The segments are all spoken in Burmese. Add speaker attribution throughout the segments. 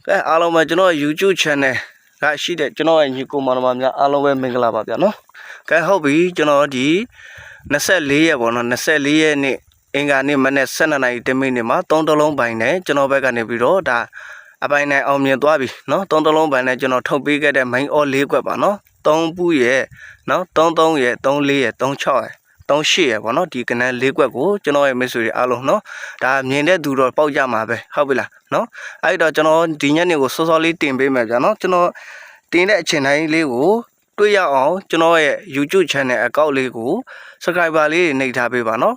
Speaker 1: cái alo mà cho nó YouTube channel cái gì đấy cho nó như cô mà nhá alo về mình là bảo nó cái hobby cho nó đi nó sẽ lý bọn nó sẽ lý nè anh anh em mình sẽ này thì mình mà tông tông long bài này cho nó bây giờ này video đã bài này ông nhận toa bị nó tông tông long bài này cho nó thông bị cái đêm mình ở lý của bạn nó tông bùi ye nó tông ye tông lý ye tông chọi tông xì bọn nó thì cái này lý của cho nó mới xử alo nó đã nhìn thấy đủ rồi bao giờ mà về không biết là nó ai đó cho nó tí nhá nhiều số số lý tiền về mà cho nó tiền đấy trên này lý của tôi giờ cho nó YouTube channel account lý của subscriber lý này thà về bạn nó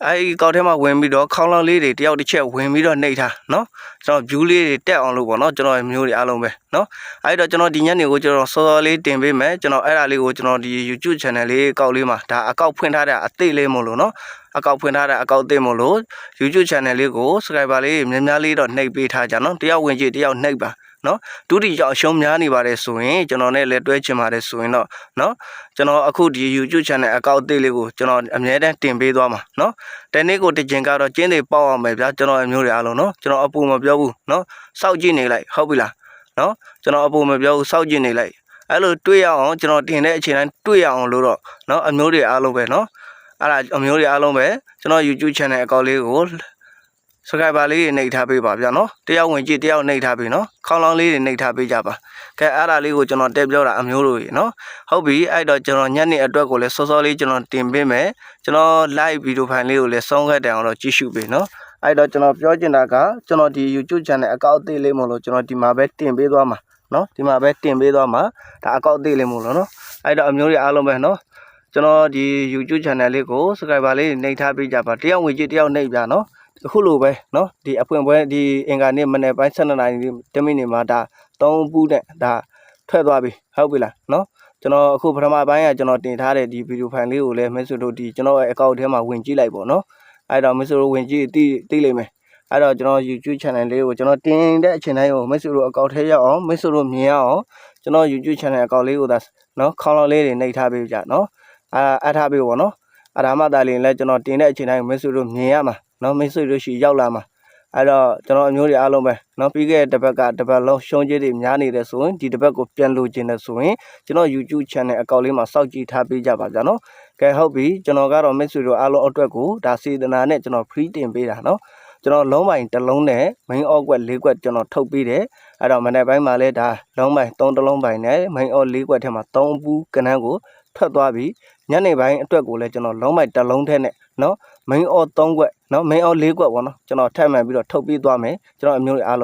Speaker 1: ai có thể mà quên bị đó không lo lý để tiêu đi chơi quên bị đó này thà nó cho view lý để tiêu on luôn bọn nó cho nó nhiều để alo về nó ai đó cho nó tí nhá nhiều cho nó số lý tiền về mà cho nó ai là lý của cho nó đi YouTube channel lý account lý mà đã account phun ra đã tê lên một luôn nó account phun ra đã account tê một luôn YouTube channel lý của subscriber lý nhiều lý đó này bị thà cho nó tiêu quên gì tiêu này bà nó tú đi cho xong nhá đi vào để xuống cho nó này lấy đuôi chim vào để xuống nó cho nóအခုဒီ YouTube channel account သေးလေးကိုကျွန်တော်အမြဲတမ်းတင်ပေးသွားမှာเนาะတနေ့ကိုတစ်ချိန်ကတော့ကျင်းတွေပေါက်အောင်ပဲဗျာကျွန်တော်အမျိုးတွေအားလုံးเนาะကျွန်တော်အပူမပြောဘူးเนาะစောက်ကြည့်နေလိုက်ဟုတ်ပြီလားเนาะကျွန်တော်အပူမပြောဘူးစောက်ကြည့်နေလိုက်အဲ့လိုတွေ့ရအောင်ကျွန်တော်တင်တဲ့အချိန်တိုင်းတွေ့ရအောင်လို့တော့เนาะအမျိုးတွေအားလုံးပဲเนาะအဲ့ဒါအမျိုးတွေအားလုံးပဲကျွန်တော် YouTube channel account လေးကိုsubscriber လေးတွေနှိပ်ထားပေးပါဗျာနော်တယောက်ဝင်ကြည့်တယောက်နှိပ်ထားပေးနော်ခေါင်းလောင်းလေးတွေနှိပ်ထားပေးကြပါကဲအဲ့ဒါလေးကိုကျွန်တော်တက်ပြောတာအမျိုးလို့ရေနော်ဟုတ်ပြီအဲ့တော့ကျွန်တော်ညနေအတွက်ကိုလည်းစောစောလေးကျွန်တော်တင်ပေးမယ်ကျွန်တော် live video file လေးကိုလည်းဆုံးခဲ့တယ်အောင်တော့ကြည့်ရှုပေးနော်အဲ့တော့ကျွန်တော်ပြောချင်တာကကျွန်တော်ဒီ YouTube channel account အသေးလေးမို့လို့ကျွန်တော်ဒီမှာပဲတင်ပေးသွားမှာနော်ဒီမှာပဲတင်ပေးသွားမှာဒါ account အသေးလေးမို့လို့နော်အဲ့တော့အမျိုးတွေအားလုံးပဲနော်ကျွန်တော်ဒီ YouTube channel လေးကို subscriber လေးနှိပ်ထားပေးကြပါတယောက်ဝင်ကြည့်တယောက်နှိပ်ပြနော်ခုလိုပဲเนาะဒီအပွင့်ပွဲဒီအင်္ဂါနေ့မနေ့ပိုင်း12နာရီတမိနစ်မှာဒါ3ပူးနဲ့ဒါထွက်သွားပြီဟုတ်ပြီလားเนาะကျွန်တော်အခုပထမပိုင်းကကျွန်တော်တင်ထားတဲ့ဒီဗီဒီယိုဖိုင်လေးကိုလည်းမိတ်ဆွေတို့ဒီကျွန်တော်ရဲ့ account ထဲမှာဝင်ကြည့်လိုက်ပေါ့เนาะအဲ့တော့မိတ်ဆွေတို့ဝင်ကြည့်သိလိမ့်မယ်အဲ့တော့ကျွန်တော် YouTube channel လေးကိုကျွန်တော်တင်တဲ့အချိန်တိုင်းကိုမိတ်ဆွေတို့ account ထဲရောက်အောင်မိတ်ဆွေတို့မြင်ရအောင်ကျွန်တော် YouTube channel account လေးကိုဒါเนาะခေါင်းလောင်းလေးတွေနှိပ်ထားပေးကြเนาะအထားပေးပေါ့เนาะအဲ့ဒါမှသာလျှင်လဲကျွန်တော်တင်တဲ့အချိန်တိုင်းမိတ်ဆွေတို့မြင်ရမှာနော်မိတ်ဆွေတို့ရှိရောက်လာမှာအဲ့တော့ကျွန်တော်အမျိုးတွေအားလုံးပဲနော်ပြီးခဲ့တဲ့တစ်ပတ်ကတစ်ပတ်လုံးရှုံးကြေးတွေများနေတယ်ဆိုရင်ဒီတစ်ပတ်ကိုပြန်လိုချင်တယ်ဆိုရင်ကျွန်တော် YouTube channel account လေးမှာစောင့်ကြည့်ထားပေးကြပါဗျာနော်ကဲဟုတ်ပြီကျွန်တော်ကတော့မိတ်ဆွေတို့အားလုံးအတွက်ကိုဒါစေတနာနဲ့ကျွန်တော် free တင်ပေးတာနော်ကျွန်တော်လုံးပိုင်းတစ်လုံးနဲ့ main off ကွက်၄ကွက်ကျွန်တော်ထုတ်ပေးတယ်အဲ့တော့မနေ့ပိုင်းမှာလဲဒါလုံးပိုင်း၃တလုံးပိုင်းနဲ့ main off ၄ကွက်ထဲမှာ၃ဘူးကနန်းကိုထွက်သွားပြီညနေပိုင်းအတွက်ကိုလည်းကျွန်တော်လုံးပိုင်းတစ်လုံးထဲနဲ့နော် main off 3ကွက်နော် main off 4ကွက်ပေါ့နော်ကျွန်တော်ထပ်မှန်ပြီးတော့ထုတ်ပြီးသွားမယ်ကျွန်တော်အမျိုးတွေအားလုံး